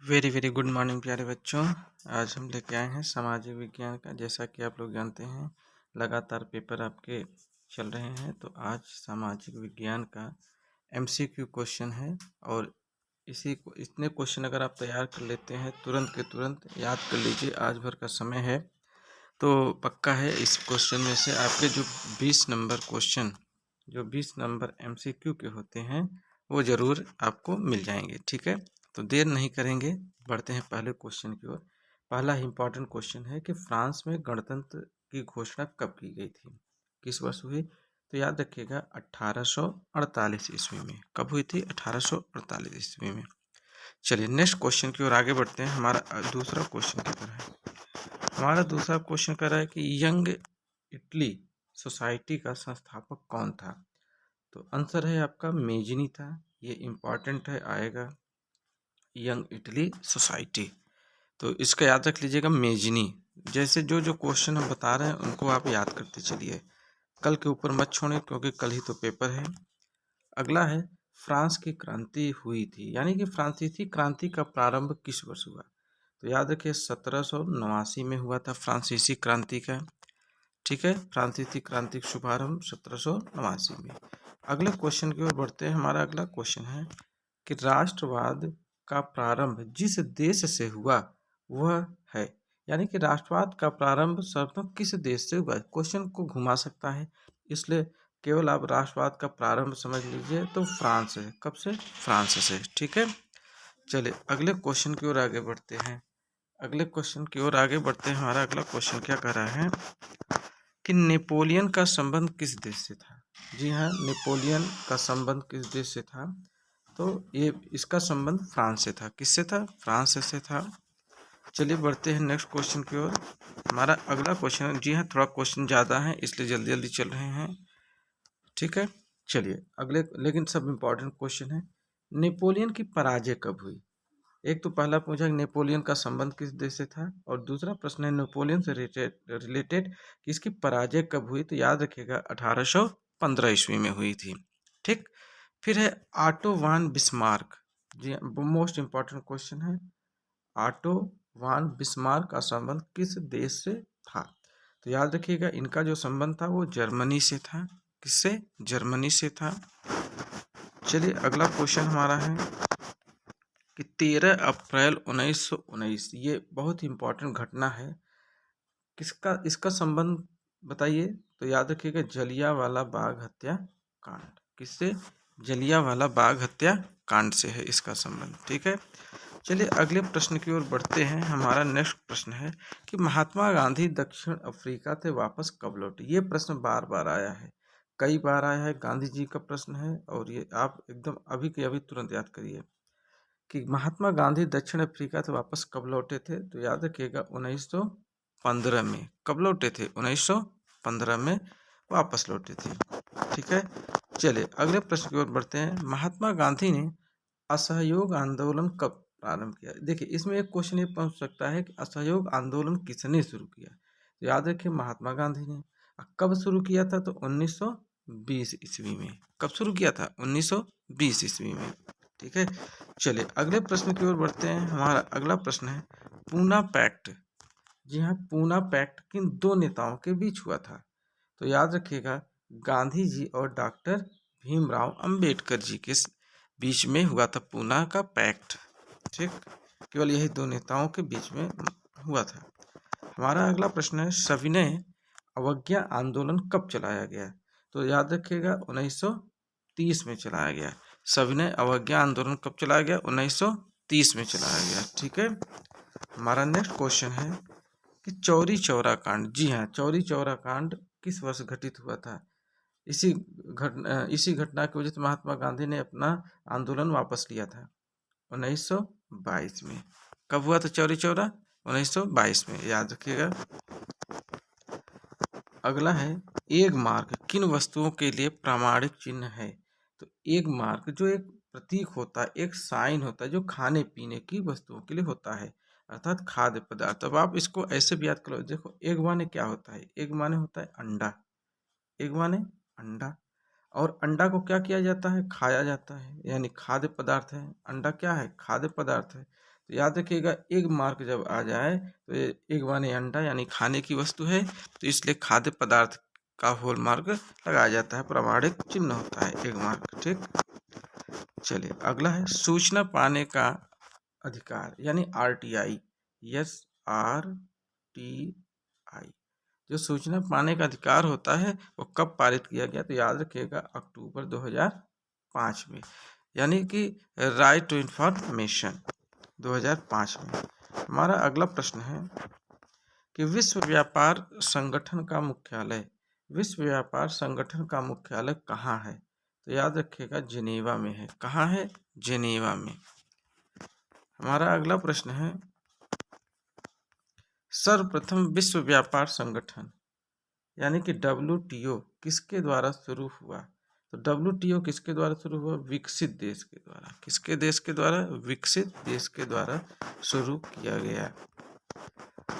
Very very good morning प्यारे बच्चों। आज हम लेके आए हैं सामाजिक विज्ञान का। जैसा कि आप लोग जानते हैं लगातार पेपर आपके चल रहे हैं, तो आज सामाजिक विज्ञान का एमसीक्यू क्वेश्चन है। और इतने क्वेश्चन अगर आप तैयार कर लेते हैं तुरंत के तुरंत याद कर लीजिए, आज भर का समय है तो पक्का है इस क्वेश्चन में से आपके जो 20 नंबर क्वेश्चन, जो 20 नंबर एमसीक्यू के होते हैं वो ज़रूर आपको मिल जाएंगे। ठीक है, तो देर नहीं करेंगे, बढ़ते हैं पहले क्वेश्चन की ओर। पहला इम्पॉर्टेंट क्वेश्चन है कि फ्रांस में गणतंत्र की घोषणा कब की गई थी, किस वर्ष हुई? तो याद रखिएगा 1848 ईस्वी में। कब हुई थी? 1848 ईस्वी में। चलिए नेक्स्ट क्वेश्चन की ओर आगे बढ़ते हैं। हमारा दूसरा क्वेश्चन की तरह हमारा दूसरा क्वेश्चन कर रहा है कि यंग इटली सोसाइटी का संस्थापक कौन था? तो आंसर है आपका मेजनी था। ये इम्पॉर्टेंट है, आएगा यंग इटली सोसाइटी, तो इसका याद रख लीजिएगा मेजनी। जैसे जो जो क्वेश्चन हम बता रहे हैं उनको आप याद करते चलिए, कल के ऊपर मत छोड़ें क्योंकि कल ही तो पेपर है। अगला है फ्रांस की क्रांति हुई थी, यानी कि फ्रांसीसी क्रांति का प्रारंभ किस वर्ष हुआ? तो याद रखिए 1789 में हुआ था फ्रांसीसी क्रांति का। ठीक है, फ्रांसीसी क्रांति का शुभारंभ 1789 में। अगले क्वेश्चन की ओर बढ़ते हैं। हमारा अगला क्वेश्चन है कि राष्ट्रवाद का प्रारंभ जिस देश से हुआ वह है, यानी कि राष्ट्रवाद का प्रारंभ सर्वप्रथम किस देश से हुआ? क्वेश्चन को घुमा सकता है, इसलिए केवल आप राष्ट्रवाद का प्रारंभ समझ लीजिए तो फ्रांस है। कब से? फ्रांस से। ठीक है, चलिए अगले क्वेश्चन की ओर आगे बढ़ते हैं। अगले क्वेश्चन की ओर आगे बढ़ते हैं। हमारा अगला क्वेश्चन क्या कर रहा है कि नेपोलियन का संबंध किस देश से था? जी हाँ, नेपोलियन का संबंध किस देश से था? तो ये इसका संबंध फ्रांस से था। किससे था? फ्रांस से था। चलिए बढ़ते हैं नेक्स्ट क्वेश्चन की ओर। हमारा अगला क्वेश्चन, जी हाँ थोड़ा क्वेश्चन ज़्यादा है इसलिए जल्दी जल्दी चल रहे हैं। ठीक है, चलिए अगले, लेकिन सब इम्पोर्टेंट क्वेश्चन है। नेपोलियन की पराजय कब हुई? एक तो पहला पूछा कि नेपोलियन का संबंध किस देश से था, और दूसरा प्रश्न है नेपोलियन से रिलेटेड कि इसकी पराजय कब हुई? तो याद रखिएगा 1815 ईस्वी में हुई थी। ठीक, फिर है ऑटो वान बिस्मार्क। जी मोस्ट इम्पॉर्टेंट क्वेश्चन है, ऑटो वान बिस्मार्क का संबंध किस देश से था? तो याद रखिएगा इनका जो संबंध था वो जर्मनी से था। किससे? जर्मनी से था। चलिए अगला क्वेश्चन हमारा है कि 13 अप्रैल 1919, ये बहुत ही इम्पोर्टेंट घटना है, किसका इसका संबंध बताइए? तो याद रखिएगा जलियांवाला बाग हत्या कांड। किससे? जलियांवाला बाग हत्या कांड से है इसका संबंध। ठीक है, चलिए अगले प्रश्न की ओर बढ़ते हैं। हमारा नेक्स्ट प्रश्न है कि महात्मा गांधी दक्षिण अफ्रीका से वापस कब लौटे? ये प्रश्न बार बार आया है, कई बार आया है, गांधी जी का प्रश्न है, और ये आप एकदम अभी के अभी तुरंत याद करिए कि महात्मा गांधी दक्षिण अफ्रीका से वापस कब लौटे थे? तो याद रखिएगा 1915 में। कब लौटे थे? 1915 में वापस लौटे थे। ठीक है, चलिए अगले प्रश्न की ओर बढ़ते हैं। महात्मा गांधी ने असहयोग आंदोलन कब प्रारंभ किया? देखिए इसमें एक क्वेश्चन ये पूछ सकता है कि असहयोग आंदोलन किसने शुरू किया? तो याद रखिए महात्मा गांधी ने। कब शुरू किया था? तो 1920 ईस्वी में। कब शुरू किया था? 1920 ईस्वी में। ठीक है, चलिए अगले प्रश्न की ओर बढ़ते हैं। हमारा अगला प्रश्न है पूना पैक्ट। जी हाँ, पूना पैक्ट किन दो नेताओं के बीच हुआ था? तो याद रखिएगा गांधी जी और डॉक्टर भीमराव अंबेडकर जी के बीच में हुआ था पूना का पैक्ट। ठीक, केवल यही दो नेताओं के बीच में हुआ था। हमारा अगला प्रश्न है सविनय अवज्ञा आंदोलन कब चलाया गया? तो याद रखिएगा 1930 में चलाया गया। सविनय अवज्ञा आंदोलन कब चलाया गया? 1930 में चलाया गया। ठीक है, हमारा नेक्स्ट क्वेश्चन है कि चौरी चौरा कांड। जी हाँ, चौरी चौरा कांड किस वर्ष घटित हुआ था? इसी घटना की वजह से महात्मा गांधी ने अपना आंदोलन वापस लिया था 1922 में। कब हुआ था चौरी चौरा? 1922 में, याद रखिएगा। अगला है एग मार्क किन वस्तुओं के लिए प्रामाणिक चिन्ह है? तो एग मार्क जो एक प्रतीक होता है, एक साइन होता है जो खाने पीने की वस्तुओं के लिए होता है, अर्थात खाद्य पदार्थ। अब आप इसको ऐसे भी याद करो, देखो एग माने क्या होता है? एग माने होता है अंडा। एग माने अंडा, और अंडा को क्या किया जाता है? खाया जाता है, यानी खाद्य पदार्थ है। अंडा क्या है? खाद्य पदार्थ है। तो याद रखिएगा एग मार्क जब आ जाए तो ये एग माने अंडा यानी खाने की वस्तु है, तो इसलिए खाद्य पदार्थ का होल मार्क लगाया जाता है, प्रमाणिक चिन्ह होता है एग मार्क। ठीक, चलिए अगला है सूचना पाने का अधिकार यानी RTI। RTI जो सूचना पाने का अधिकार होता है वो कब पारित किया गया, तो याद रखिएगा अक्टूबर 2005 में, यानी कि राइट टू इंफॉर्मेशन 2005 में। हमारा अगला प्रश्न है कि विश्व व्यापार संगठन का मुख्यालय कहाँ है, तो याद रखिएगा जिनेवा में है। कहाँ है? जिनेवा में। हमारा अगला प्रश्न है सर्वप्रथम विश्व व्यापार संगठन यानी कि WTO किसके द्वारा शुरू हुआ, तो WTO किसके द्वारा शुरू हुआ? विकसित देश के द्वारा। किसके देश के द्वारा? विकसित देश के द्वारा शुरू किया गया।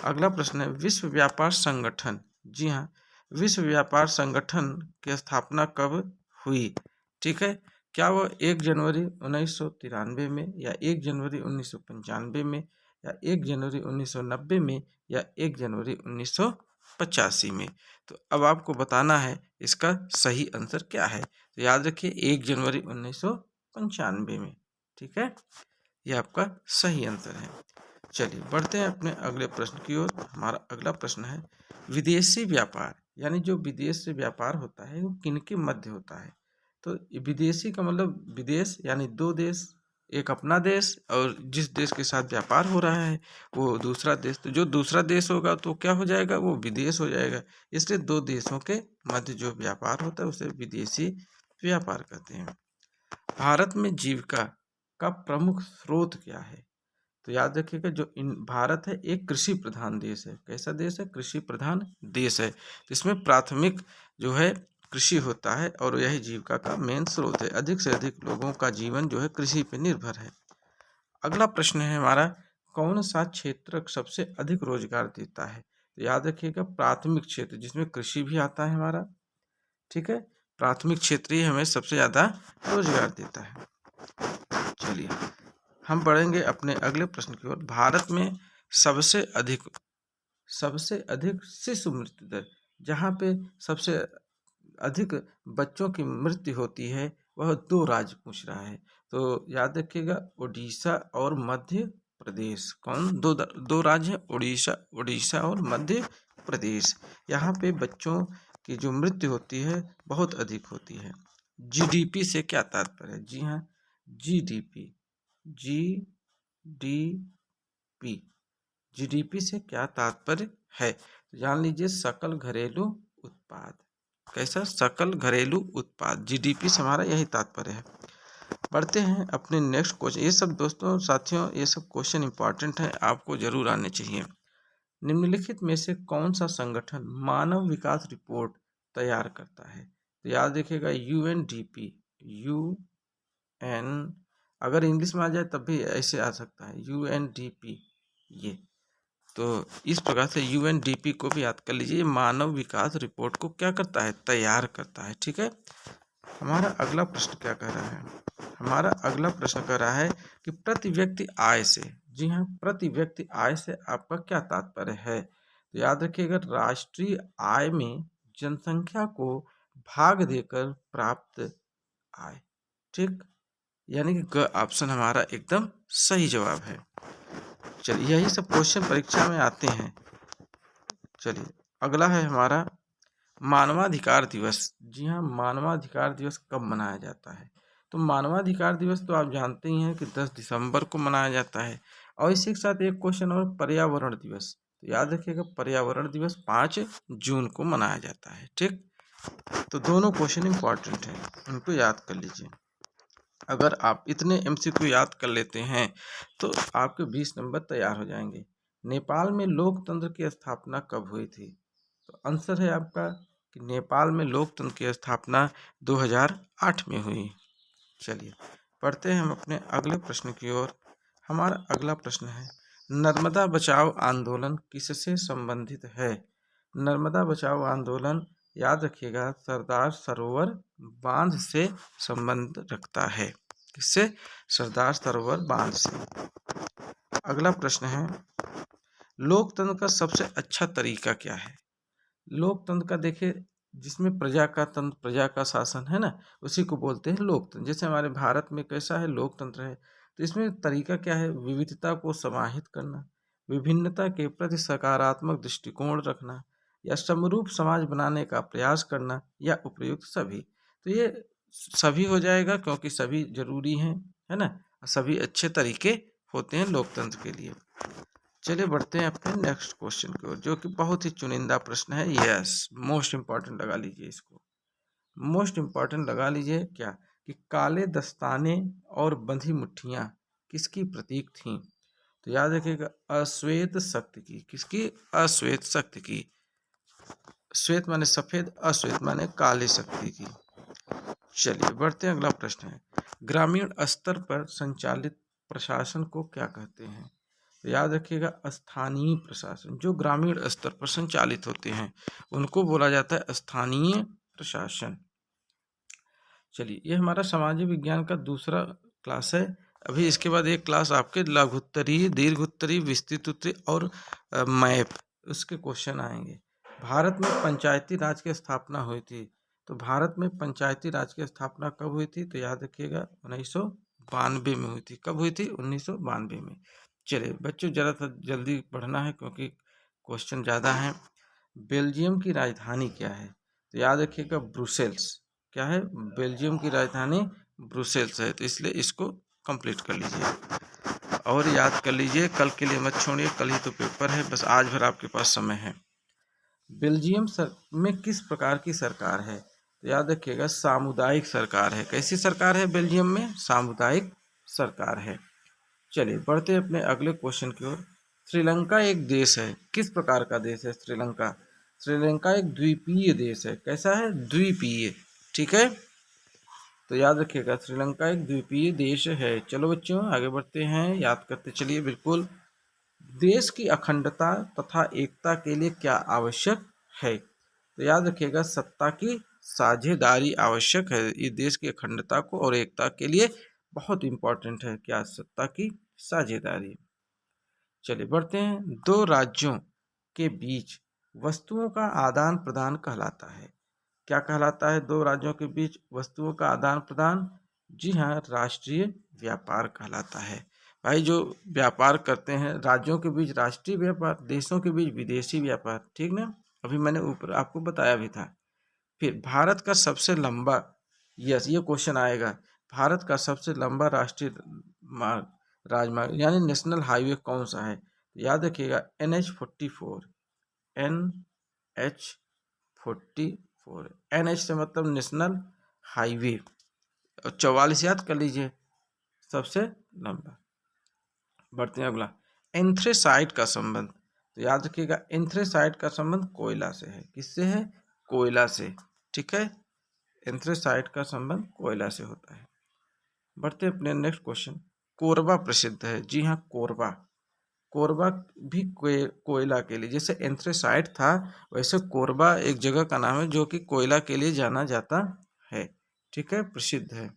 अगला प्रश्न है विश्व व्यापार संगठन, जी हाँ, विश्व व्यापार संगठन की स्थापना कब हुई? ठीक है, क्या वो 1 जनवरी 1993 में या 1 जनवरी 1995 में या 1 जनवरी 1990 में या 1 जनवरी 1985 में? तो अब आपको बताना है इसका सही आंसर क्या है। तो याद रखिए 1 जनवरी 1995 में। ठीक है, यह आपका सही आंसर है। चलिए बढ़ते हैं अपने अगले प्रश्न की ओर। हमारा अगला प्रश्न है विदेशी व्यापार यानी जो विदेश से व्यापार होता है वो किनके मध्य होता है, तो विदेशी का मतलब विदेश यानी 2 देश, एक अपना देश और जिस देश के साथ व्यापार हो रहा है वो दूसरा देश, तो जो दूसरा देश होगा तो क्या हो जाएगा? वो विदेश हो जाएगा। इसलिए 2 देशों के मध्य जो व्यापार होता है उसे विदेशी व्यापार कहते हैं। भारत में जीविका का प्रमुख स्रोत क्या है, तो याद रखिएगा जो भारत है एक कृषि प्रधान देश है। कैसा देश है? कृषि प्रधान देश है। इसमें प्राथमिक जो है कृषि होता है और यही जीविका का मेन स्रोत है। अधिक से अधिक लोगों का जीवन जो है कृषि पर निर्भर है। अगला प्रश्न है हमारा कौन सा क्षेत्र सबसे अधिक रोजगार देता है, तो याद रखिएगा प्राथमिक क्षेत्र जिसमें कृषि भी आता है हमारा। ठीक है, प्राथमिक क्षेत्र ही हमें सबसे ज़्यादा रोजगार देता है। चलिए हम बढ़ेंगे अपने अगले प्रश्न की ओर। भारत में सबसे अधिक शिशु मृत्यु दर, जहाँ पे सबसे अधिक बच्चों की मृत्यु होती है वह 2 राज्य पूछ रहा है, तो याद रखिएगा उड़ीसा और मध्य प्रदेश। कौन? दो राज्य हैं, उड़ीसा और मध्य प्रदेश। यहाँ पे बच्चों की जो मृत्यु होती है बहुत अधिक होती है। GDP से क्या तात्पर्य है? जी हाँ, GDP GDP से क्या तात्पर्य है, तो जान लीजिए सकल घरेलू उत्पाद। कैसा? सकल घरेलू उत्पाद। GDP से हमारा यही तात्पर्य है। बढ़ते हैं अपने नेक्स्ट क्वेश्चन। ये सब दोस्तों साथियों ये सब क्वेश्चन इंपॉर्टेंट है, आपको जरूर आने चाहिए। निम्नलिखित में से कौन सा संगठन मानव विकास रिपोर्ट तैयार करता है, तो याद रखिएगा UNDP। UN अगर इंग्लिश में आ जाए तब भी ऐसे आ सकता है UNDP। ये तो इस प्रकार से UNDP को भी याद कर लीजिए। मानव विकास रिपोर्ट को क्या करता है? तैयार करता है। ठीक है, हमारा अगला प्रश्न क्या कह रहा है? हमारा अगला प्रश्न कह रहा है कि प्रति व्यक्ति आय से, जी हाँ, प्रति व्यक्ति आय से आपका क्या तात्पर्य है, तो याद रखिएगा राष्ट्रीय आय में जनसंख्या को भाग देकर प्राप्त आय। ठीक, यानी कि ग ऑप्शन हमारा एकदम सही जवाब है। चलिए यही सब क्वेश्चन परीक्षा में आते हैं। चलिए अगला है हमारा मानवाधिकार दिवस। जी हाँ, मानवाधिकार दिवस कब मनाया जाता है, तो मानवाधिकार दिवस तो आप जानते ही हैं कि 10 दिसंबर को मनाया जाता है। और इसी के साथ एक क्वेश्चन और पर्यावरण दिवस, तो याद रखिएगा पर्यावरण दिवस 5 जून को मनाया जाता है। ठीक, तो दोनों क्वेश्चन इंपॉर्टेंट हैं, इनको याद कर लीजिए। अगर आप इतने MCQ याद कर लेते हैं तो आपके 20 नंबर तैयार हो जाएंगे। नेपाल में लोकतंत्र की स्थापना कब हुई थी, तो आंसर है आपका कि नेपाल में लोकतंत्र की स्थापना 2008 में हुई। चलिए पढ़ते हैं हम अपने अगले प्रश्न की ओर। हमारा अगला प्रश्न है नर्मदा बचाओ आंदोलन किससे संबंधित है, नर्मदा बचाओ आंदोलन याद रखिएगा सरदार सरोवर बांध से संबंध रखता है। किससे? सरदार सरोवर बांध से। अगला प्रश्न है, लोकतंत्र का सबसे अच्छा तरीका क्या है? लोकतंत्र का देखिए, जिसमें प्रजा का तंत्र, प्रजा का शासन है ना, उसी को बोलते हैं लोकतंत्र। जैसे हमारे भारत में कैसा है लोकतंत्र है, तो इसमें तरीका क्या है? विविधता को समाहित करना, विभिन्नता के प्रति सकारात्मक दृष्टिकोण रखना, या समरूप समाज बनाने का प्रयास करना, या उपयुक्त सभी। तो ये सभी हो जाएगा क्योंकि सभी जरूरी हैं, है ना, सभी अच्छे तरीके होते हैं लोकतंत्र के लिए। चलिए बढ़ते हैं अपने नेक्स्ट क्वेश्चन की ओर, जो कि बहुत ही चुनिंदा प्रश्न है। यस, मोस्ट इंपॉर्टेंट लगा लीजिए इसको, मोस्ट इंपॉर्टेंट लगा लीजिए। क्या कि काले दस्ताने और बंधी मुट्ठियां किसकी प्रतीक थीं? तो याद रखिएगा, अश्वेत शक्ति की। किसकी? अश्वेत शक्ति की। श्वेत माने सफेद, अश्वेत माने काली शक्ति की। चलिए बढ़ते हैं, अगला प्रश्न है, ग्रामीण स्तर पर संचालित प्रशासन को क्या कहते हैं? तो याद रखिएगा, स्थानीय प्रशासन। जो ग्रामीण स्तर पर संचालित होते हैं उनको बोला जाता है स्थानीय प्रशासन। चलिए, ये हमारा सामाजिक विज्ञान का दूसरा क्लास है। अभी इसके बाद एक क्लास आपके लघुत्तरीय, दीर्घोत्तरीय, विस्तृत और मैप, उसके क्वेश्चन आएंगे। भारत में पंचायती राज की स्थापना हुई थी। तो भारत में पंचायती राज की स्थापना कब हुई थी? तो याद रखिएगा 1992 में हुई थी। कब हुई थी? 1992 में। चलिए बच्चों, ज़रा सा जल्दी पढ़ना है क्योंकि क्वेश्चन ज़्यादा हैं। बेल्जियम की राजधानी क्या है? तो याद रखिएगा ब्रुसेल्स। क्या है? बेल्जियम की राजधानी ब्रुसेल्स है। तो इसलिए इसको कंप्लीट कर लीजिए और याद कर लीजिए, कल के लिए मत छोड़िए, कल ही तो पेपर है, बस आज भर आपके पास समय है। बेल्जियम में किस प्रकार की सरकार है? तो याद रखिएगा सामुदायिक सरकार है। कैसी सरकार है बेल्जियम में? सामुदायिक सरकार है। चलिए बढ़ते हैं अपने अगले क्वेश्चन की ओर। श्रीलंका एक देश है, किस प्रकार का देश है श्रीलंका? श्रीलंका एक द्वीपीय देश है। कैसा है? द्वीपीय। ठीक है, तो याद रखिएगा श्रीलंका एक द्वीपीय देश है। चलो बच्चों आगे बढ़ते हैं, याद करते चलिए। बिल्कुल, देश की अखंडता तथा एकता के लिए क्या आवश्यक है? तो याद रखिएगा सत्ता की साझेदारी आवश्यक है। ये देश की अखंडता को और एकता के लिए बहुत इंपॉर्टेंट है। क्या? सत्ता की साझेदारी। चलिए बढ़ते हैं, दो राज्यों के बीच वस्तुओं का आदान प्रदान कहलाता है। क्या कहलाता है? दो राज्यों के बीच वस्तुओं का आदान प्रदान? जी हाँ, राष्ट्रीय व्यापार कहलाता है। भाई जो व्यापार करते हैं राज्यों के बीच राष्ट्रीय व्यापार, देशों के बीच विदेशी व्यापार। ठीक ना, अभी मैंने ऊपर आपको बताया भी था। फिर भारत का सबसे लंबा, यस ये क्वेश्चन आएगा, भारत का सबसे लंबा राष्ट्रीय मार्ग, राजमार्ग यानी नेशनल हाईवे कौन सा है? याद रखिएगा NH44। NH44, NH से मतलब नेशनल हाईवे, और 44 याद कर लीजिए, सबसे लंबा। बढ़ते हैं अगला, एंथ्रेसाइट का संबंध। तो याद रखिएगा एंथ्रेसाइट का संबंध कोयला से है। किससे है? कोयला से। ठीक है, एंथ्रेसाइट का संबंध कोयला से होता है। बढ़ते हैं अपने नेक्स्ट क्वेश्चन। कोरबा प्रसिद्ध है। जी हाँ, कोरबा। कोरबा भी कोयला के लिए, जैसे एंथ्रेसाइट था वैसे कोरबा एक जगह का नाम है जो कि कोयला के लिए जाना जाता है। ठीक है, प्रसिद्ध है।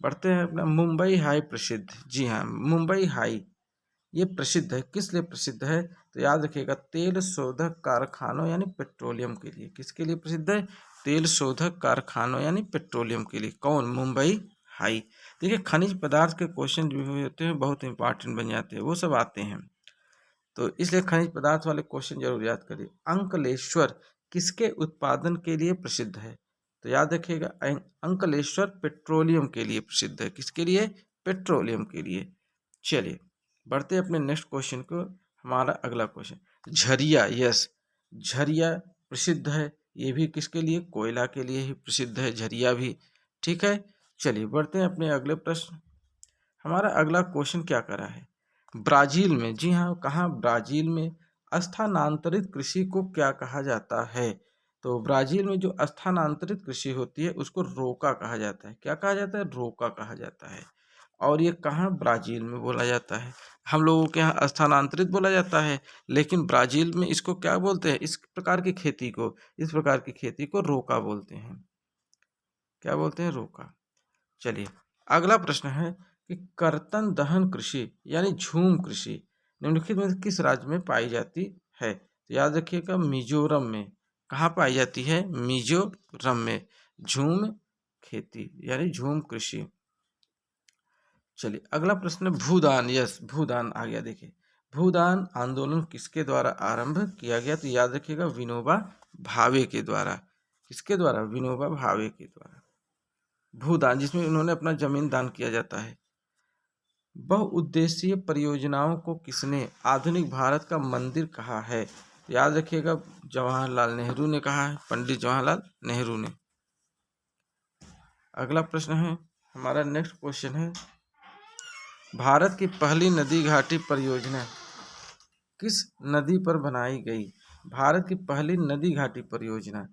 बढ़ते हैं अपना, मुंबई हाई प्रसिद्ध। जी हाँ, मुंबई हाई ये प्रसिद्ध है। किस लिए प्रसिद्ध है? तो याद रखिएगा तेल शोधक कारखानों यानी पेट्रोलियम के लिए। किसके लिए प्रसिद्ध है? तेल शोधक कारखानों यानी पेट्रोलियम के लिए। कौन? मुंबई हाई। देखिए खनिज पदार्थ के क्वेश्चन जो होते हैं बहुत इंपॉर्टेंट बन जाते हैं, वो सब आते हैं, तो इसलिए खनिज पदार्थ वाले क्वेश्चन जरूर याद करिए। अंकलेश्वर किसके उत्पादन के लिए प्रसिद्ध है? तो याद रखिएगा अंकलेश्वर पेट्रोलियम के लिए प्रसिद्ध है। किसके लिए? पेट्रोलियम के लिए। चलिए बढ़ते अपने नेक्स्ट क्वेश्चन को। हमारा अगला क्वेश्चन, झरिया। यस, झरिया प्रसिद्ध है। ये भी किसके लिए? कोयला के लिए ही प्रसिद्ध है झरिया भी। ठीक है, चलिए बढ़ते हैं अपने अगले प्रश्न। हमारा अगला क्वेश्चन क्या कर रहा है? ब्राजील में, जी हाँ कहाँ? ब्राजील में स्थानांतरित कृषि को क्या कहा जाता है? तो ब्राजील में जो स्थानांतरित कृषि होती है उसको रोका कहा जाता है। क्या कहा जाता है? रोका कहा जाता है। और ये कहाँ? ब्राजील में बोला जाता है। हम लोगों के यहाँ स्थानांतरित बोला जाता है, लेकिन ब्राजील में इसको क्या बोलते हैं? इस प्रकार की खेती को, इस प्रकार की खेती को रोका बोलते हैं। क्या बोलते हैं? रोका। चलिए अगला प्रश्न है कि कर्तन दहन कृषि यानी झूम कृषि निम्नलिखित में किस राज्य में पाई जाती है? तो याद रखिएगा मिजोरम में। कहाँ पाई जाती है? मिजोरम में झूम खेती यानी झूम कृषि। चलिए अगला प्रश्न है भूदान। यस, भूदान आ गया। देखिए भूदान आंदोलन किसके द्वारा आरंभ किया गया? तो याद रखिएगा विनोबा भावे के द्वारा। किसके द्वारा? विनोबा भावे के द्वारा। भूदान जिसमें उन्होंने अपना जमीन दान किया जाता है। बहुउद्देशीय परियोजनाओं को किसने आधुनिक भारत का मंदिर कहा है? याद रखिएगा जवाहरलाल नेहरू ने कहा है, पंडित जवाहरलाल नेहरू ने। अगला प्रश्न है हमारा, नेक्स्ट क्वेश्चन है भारत की पहली नदी घाटी परियोजना किस नदी पर बनाई गई? भारत की पहली नदी घाटी परियोजना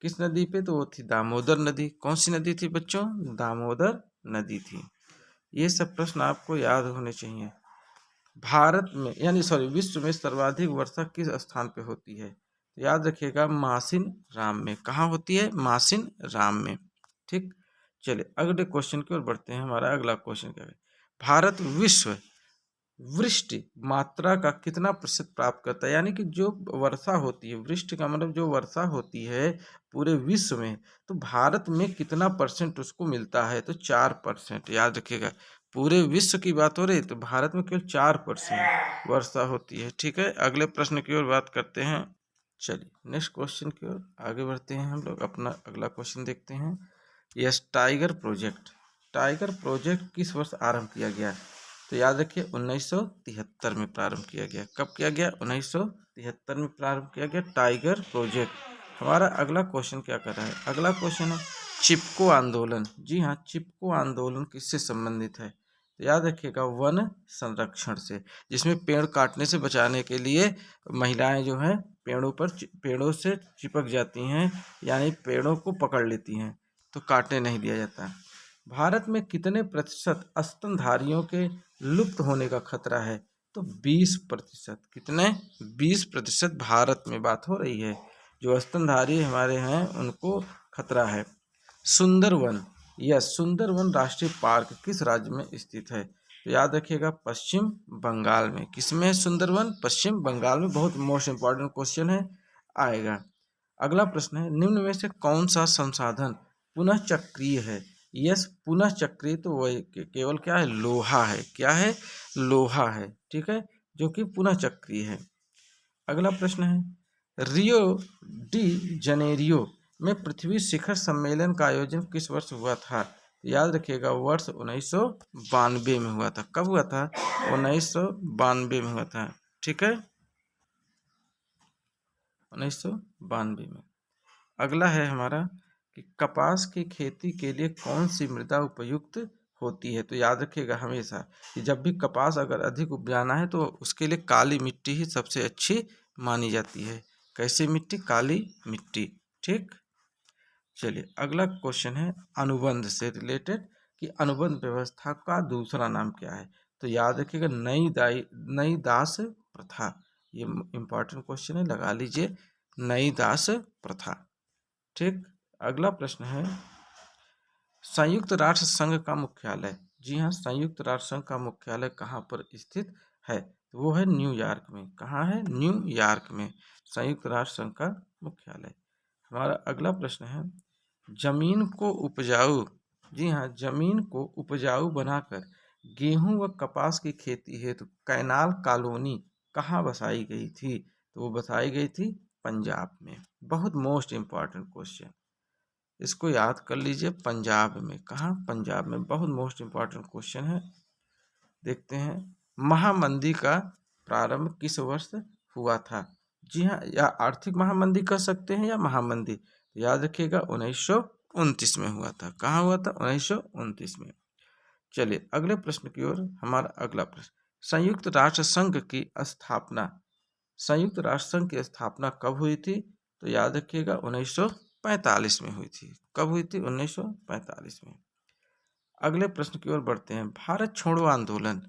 किस नदी पे? तो वो थी दामोदर नदी। कौन सी नदी थी बच्चों? दामोदर नदी थी। ये सब प्रश्न आपको याद होने चाहिए। भारत में विश्व में सर्वाधिक वर्षा किस स्थान पे होती है? तो याद रखिएगा मासिन राम में। कहाँ होती है? मासिन राम में। ठीक, चलिए अगले क्वेश्चन की ओर बढ़ते हैं। हमारा अगला क्वेश्चन क्या है? भारत विश्व वृष्टि मात्रा का कितना प्रतिशत प्राप्त करता है? यानी कि जो वर्षा होती है, वृष्टि का मतलब जो वर्षा होती है पूरे विश्व में, तो भारत में कितना परसेंट उसको मिलता है? तो 4%। याद रखिएगा पूरे विश्व की बात हो रही है तो भारत में केवल 4% वर्षा होती है। ठीक है, अगले प्रश्न की ओर बात करते हैं। चलिए नेक्स्ट क्वेश्चन की ओर आगे बढ़ते हैं। हम लोग अपना अगला क्वेश्चन देखते हैं। Yes, tiger project. Tiger project किस वर्ष आरंभ किया गया? तो याद रखिए 1973 में प्रारंभ किया गया। कब किया गया? 1973 में प्रारंभ किया गया टाइगर प्रोजेक्ट। हमारा अगला क्वेश्चन क्या कर रहा है? अगला क्वेश्चन है चिपको आंदोलन। जी हाँ, चिपको आंदोलन किससे संबंधित है? तो याद रखिएगा वन संरक्षण से, जिसमें पेड़ काटने से बचाने के लिए महिलाएं जो हैं पेड़ों से चिपक जाती हैं, यानी पेड़ों को पकड़ लेती हैं, तो काटने नहीं दिया जाता। भारत में कितने प्रतिशत स्तनधारियों के लुप्त होने का खतरा है? तो 20%। कितने? 20% भारत में बात हो रही है। जो स्तनधारी हमारे हैं उनको खतरा है। सुंदरवन, यह सुंदरवन राष्ट्रीय पार्क किस राज्य में स्थित है? तो याद रखिएगा पश्चिम बंगाल में। किसमें? सुंदरवन पश्चिम बंगाल में। बहुत मोस्ट इंपॉर्टेंट क्वेश्चन है, आएगा। अगला प्रश्न है निम्न में से कौन सा संसाधन पुनः चक्रीय है? यस, पुनः चक्रीय तो वही केवल क्या है? लोहा है। क्या है? लोहा है। ठीक है, जो कि पुनः चक्रीय है। अगला प्रश्न है रियो डी जनेरियो में पृथ्वी शिखर सम्मेलन का आयोजन किस वर्ष हुआ था? याद रखिएगा वर्ष 1992 में हुआ था। कब हुआ था? 1992 में हुआ था। ठीक है, 1992 में। अगला है हमारा कि कपास की खेती के लिए कौन सी मृदा उपयुक्त होती है? तो याद रखिएगा हमेशा कि जब भी कपास अगर अधिक उपजाना है तो उसके लिए काली मिट्टी ही सबसे अच्छी मानी जाती है। कैसी मिट्टी? काली मिट्टी। ठीक, चलिए अगला क्वेश्चन है अनुबंध से रिलेटेड कि अनुबंध व्यवस्था का दूसरा नाम क्या है? तो याद रखिएगा नई दास प्रथा। ये इंपॉर्टेंट क्वेश्चन है, लगा लीजिए नई दास प्रथा। ठीक, अगला प्रश्न है संयुक्त राष्ट्र संघ का मुख्यालय। जी हाँ, संयुक्त राष्ट्र संघ का मुख्यालय कहाँ पर स्थित है? तो वो है न्यूयॉर्क में। कहाँ है? न्यूयॉर्क में संयुक्त राष्ट्र संघ का मुख्यालय। हमारा अगला प्रश्न है जमीन को उपजाऊ, जी हाँ, जमीन को उपजाऊ बनाकर गेहूं व कपास की खेती हेतु कैनाल कॉलोनी कहाँ बसाई गई थी? तो वो बसाई गई थी पंजाब में। बहुत मोस्ट इंपॉर्टेंट क्वेश्चन, इसको याद कर लीजिए। पंजाब में। कहाँ? पंजाब में। बहुत मोस्ट इंपॉर्टेंट क्वेश्चन है। देखते हैं महामंदी का प्रारंभ किस वर्ष हुआ था? जी हाँ, या आर्थिक महामंदी कह सकते हैं या महामंदी। याद रखिएगा 1929 में हुआ था। कहाँ हुआ था? 1929 में। चलिए अगले प्रश्न की ओर। हमारा अगला प्रश्न संयुक्त राष्ट्र संघ की स्थापना, संयुक्त राष्ट्र संघ की स्थापना कब हुई थी? तो याद रखिएगा 1945 में हुई थी। कब हुई थी? 1945 में। अगले प्रश्न की ओर बढ़ते हैं भारत छोड़ो आंदोलन।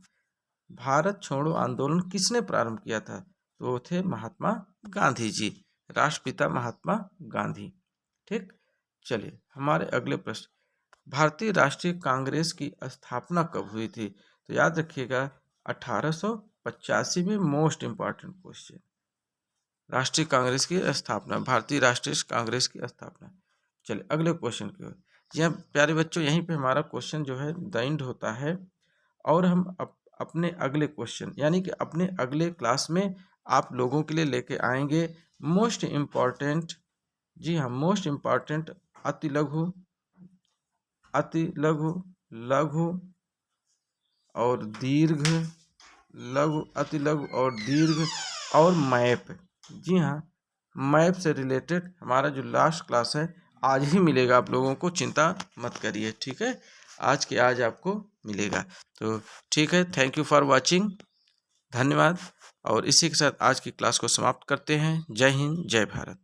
भारत छोड़ो आंदोलन किसने प्रारंभ किया था? तो वो थे महात्मा गांधी जी, राष्ट्रपिता महात्मा गांधी। ठीक, चलिए हमारे अगले प्रश्न भारतीय राष्ट्रीय कांग्रेस की स्थापना कब हुई थी? तो याद रखिएगा 1885 में। Most important question. राष्ट्रीय कांग्रेस की स्थापना, भारतीय राष्ट्रीय कांग्रेस की स्थापना। चलिए अगले क्वेश्चन की ओर। जी हाँ प्यारे बच्चों, यहीं पे हमारा क्वेश्चन जो है द एंड होता है और हम अपने अगले क्वेश्चन यानी कि अपने अगले क्लास में आप लोगों के लिए लेके आएंगे मोस्ट इम्पॉर्टेंट, जी हाँ मोस्ट इम्पॉर्टेंट अति लघु, अति लघु, लघु और दीर्घ, लघु, अति लघु और दीर्घ और मैप। जी हाँ मैप से रिलेटेड हमारा जो लास्ट क्लास है आज ही मिलेगा आप लोगों को, चिंता मत करिए, ठीक है। आज के आज आपको मिलेगा। तो ठीक है, थैंक यू फॉर वाचिंग, धन्यवाद। और इसी के साथ आज की क्लास को समाप्त करते हैं। जय हिंद, जय भारत।